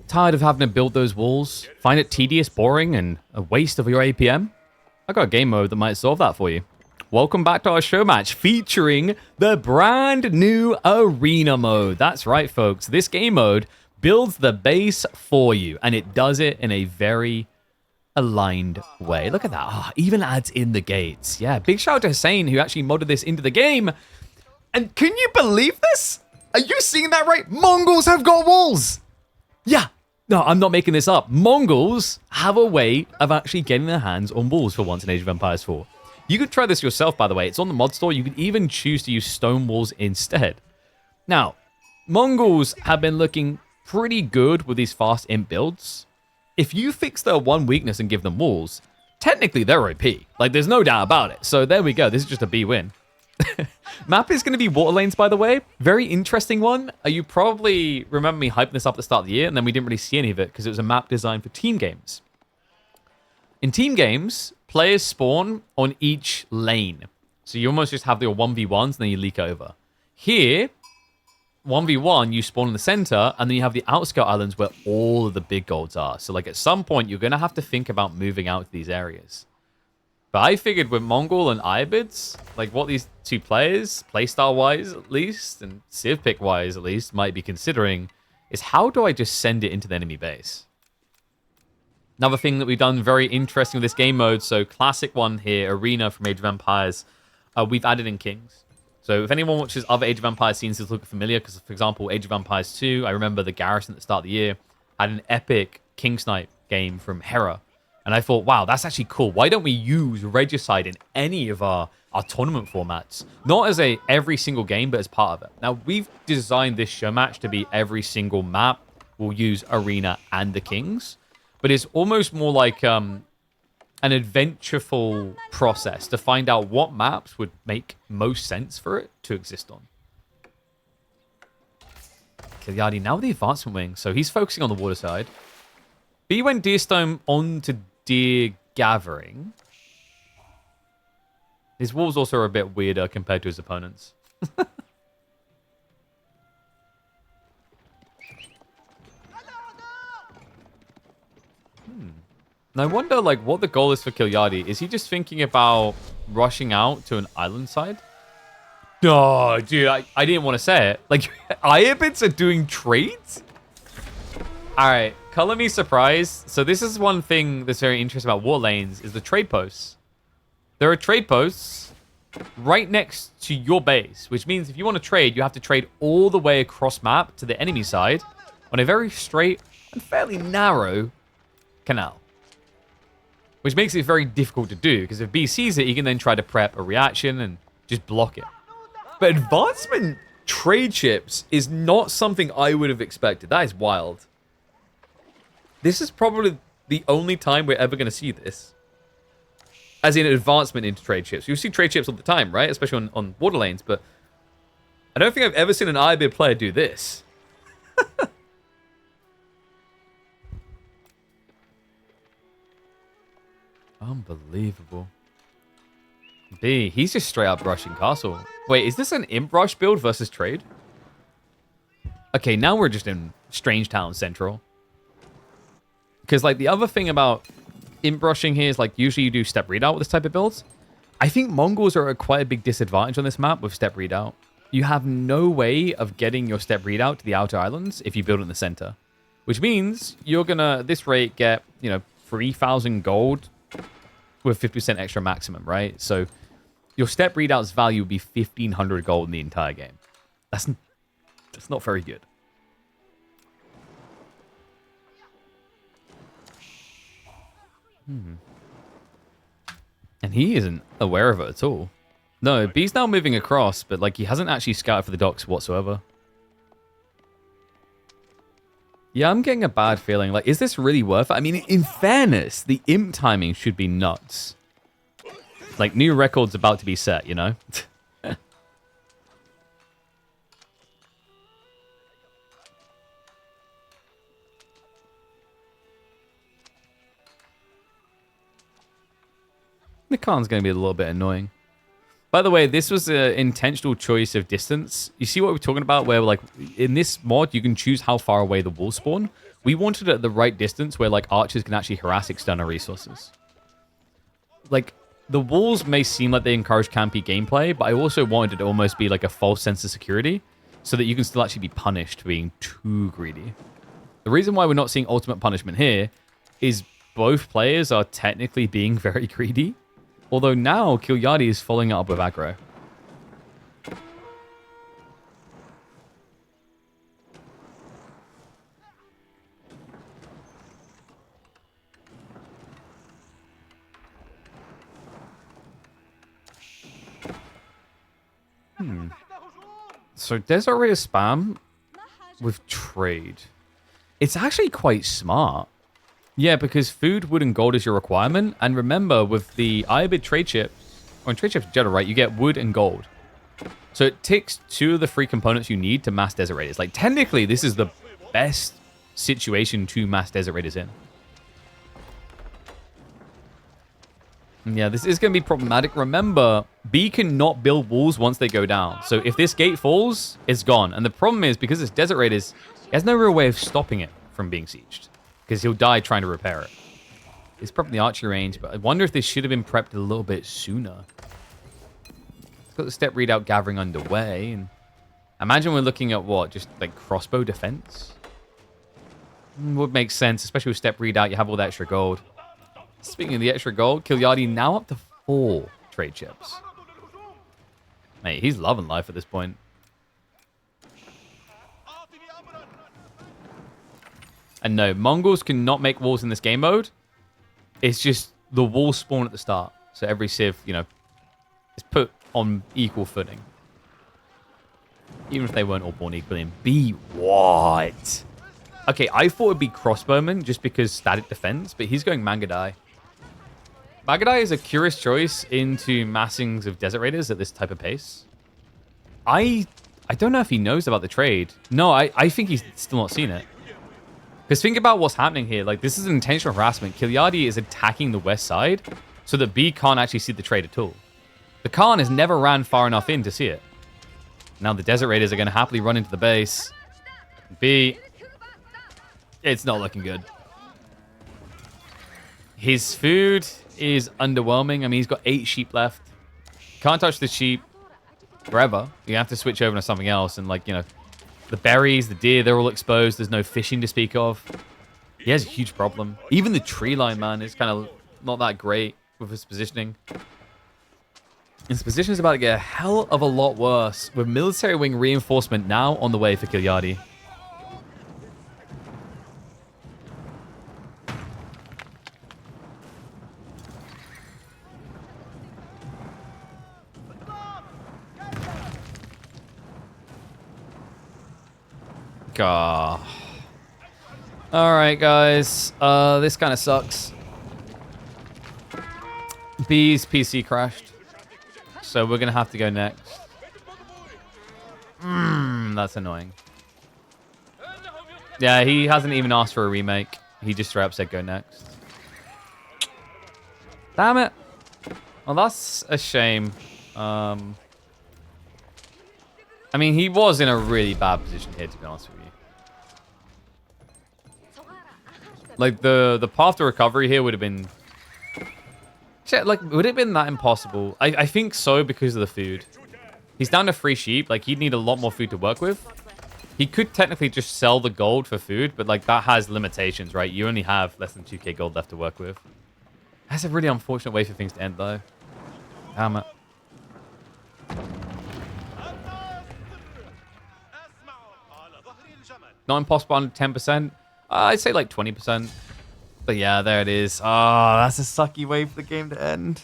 Tired of having to build those walls? Find it tedious, boring, and a waste of your APM? I got a game mode that might solve that for you. Welcome back to our show match featuring the brand new Arena mode. That's right, folks. This game mode builds the base for you, and it does it in a very aligned way. Look at that. Oh, even adds in the gates. Yeah, big shout out to Hussein, who actually modded this into the game. And can you believe this? Are you seeing that right? Mongols have got walls. Yeah. No, I'm not making this up. Mongols have a way of actually getting their hands on walls for once in Age of Empires 4. You could try this yourself, by the way. It's on the mod store. You could even choose to use stone walls instead. Now, Mongols have been looking pretty good with these fast imp builds. If you fix their one weakness and give them walls, technically they're OP. Like, there's no doubt about it. So there we go. This is just a B win. Map is going to be water lanes, by the way. Very interesting one. You probably remember me hyping this up at the start of the year, and then we didn't really see any of it because it was a map designed for team games. In team games, players spawn on each lane. So you almost just have your 1v1s and then you leak over. Here, 1v1, you spawn in the center, and then you have the outskirt islands where all of the big golds are. So like at some point, you're going to have to think about moving out to these areas. But I figured with Mongol and Ibids, like what these two players, playstyle-wise at least, and civ pick-wise at least, might be considering is how do I just send it into the enemy base? Another thing that we've done very interesting with this game mode, so classic one here, Arena from Age of Empires, we've added in Kings. So if anyone watches other Age of Empires scenes, this look familiar, because for example, Age of Empires 2, I remember the Garrison at the start of the year had an epic King Snipe game from Hera. And I thought, wow, that's actually cool. Why don't we use Regicide in any of our tournament formats? Not as every single game, but as part of it. Now, we've designed this show match to be every single map will use Arena and the Kings. But it's almost more like an adventureful process to find out what maps would make most sense for it to exist on. Kilyadi, now with the advancement wing. So he's focusing on the water side. But he went Deerstone onto Deer Gathering. His walls also are a bit weirder compared to his opponents. And I wonder, like, what the goal is for Kilyadi. Is he just thinking about rushing out to an island side? No, dude, I didn't want to say it. Like, Iabits are doing trades? Alright, color me surprised. So this is one thing that's very interesting about war lanes, is the trade posts. There are trade posts right next to your base, which means if you want to trade, you have to trade all the way across map to the enemy side on a very straight and fairly narrow canal. Which makes it very difficult to do, because if B sees it, he can then try to prep a reaction and just block it. But advancement trade ships is not something I would have expected. That is wild. This is probably the only time we're ever going to see this. As in advancement into trade ships. You see trade ships all the time, right? Especially on water lanes, but I don't think I've ever seen an IBID player do this. Unbelievable. B, he's just straight up rushing castle. Wait, is this an imp rush build versus trade? Okay, now we're just in Strange Town Central. Because, like, the other thing about imp rushing here is, like, usually you do step readout with this type of builds. I think Mongols are at quite a big disadvantage on this map with step readout. You have no way of getting your step readout to the outer islands if you build it in the center. Which means you're gonna, at this rate, get, 3,000 gold with 50% extra maximum, right? So your step readout's value would be 1,500 gold in the entire game. That's not very good. And he isn't aware of it at all. No, B's now moving across, but like he hasn't actually scouted for the docks whatsoever. Yeah, I'm getting a bad feeling. Like, is this really worth it? I mean, in fairness, the imp timing should be nuts. Like, new records about to be set, you know? The Khan's going to be a little bit annoying. By the way, this was an intentional choice of distance. You see what we're talking about where, like, in this mod, you can choose how far away the walls spawn. We wanted it at the right distance where, like, archers can actually harass external resources. Like, the walls may seem like they encourage campy gameplay, but I also wanted it to almost be like a false sense of security so that you can still actually be punished for being too greedy. The reason why we're not seeing ultimate punishment here is both players are technically being very greedy. Although now Kilyadi is following it up with aggro. So Desert Raider spam with trade. It's actually quite smart. Yeah, because food, wood, and gold is your requirement. And remember, with the Iobid trade chips, or in trade chips in general, right, you get wood and gold. So it ticks 2 of the 3 components you need to mass Desert Raiders. Like, technically, this is the best situation to mass Desert Raiders in. Yeah, this is going to be problematic. Remember, B cannot build walls once they go down. So if this gate falls, it's gone. And the problem is, because it's Desert Raiders, he has no real way of stopping it from being sieged. Because he'll die trying to repair it. It's probably the archery range, but I wonder if this should have been prepped a little bit sooner. It's got the step readout gathering underway. And imagine we're looking at what? Just like crossbow defense? Would make sense, especially with step readout. You have all that extra gold. Speaking of the extra gold, Kilyadi now up to 4 trade chips. Mate, he's loving life at this point. And no, Mongols cannot make walls in this game mode. It's just the walls spawn at the start. So every civ, you know, is put on equal footing. Even if they weren't all born equally in B. What? Okay, I thought it'd be crossbowman just because static defense, but he's going Mangadai. Mangadai is a curious choice into massings of Desert Raiders at this type of pace. I don't know if he knows about the trade. No, I think he's still not seen it. Because think about what's happening here. Like, this is an intentional harassment. Kilyadi is attacking the west side so that B can't actually see the trade at all. The Khan has never ran far enough in to see it. Now the Desert Raiders are going to happily run into the base. B, it's not looking good. His food is underwhelming. I mean, he's got 8 sheep left. Can't touch the sheep forever. You have to switch over to something else. And, like, you know, the berries, the deer, they're all exposed. There's no fishing to speak of. He has a huge problem. Even the tree line, man, is kind of not that great with his positioning. His position is about to get a hell of a lot worse with military wing reinforcement now on the way for Kilyadi. God. All right, guys. This kind of sucks. B's PC crashed. So we're going to have to go next. That's annoying. Yeah, he hasn't even asked for a remake. He just straight up said go next. Damn it. Well, that's a shame. I mean, he was in a really bad position here, to be honest with you. Like, the path to recovery here would have been... Shit, like, would it have been that impossible? I think so because of the food. He's down to 3 sheep. Like, he'd need a lot more food to work with. He could technically just sell the gold for food, but, like, that has limitations, right? You only have less than 2k gold left to work with. That's a really unfortunate way for things to end, though. Damn it. Not impossible under 10%. I'd say like 20%. But yeah, there it is. Oh, that's a sucky way for the game to end.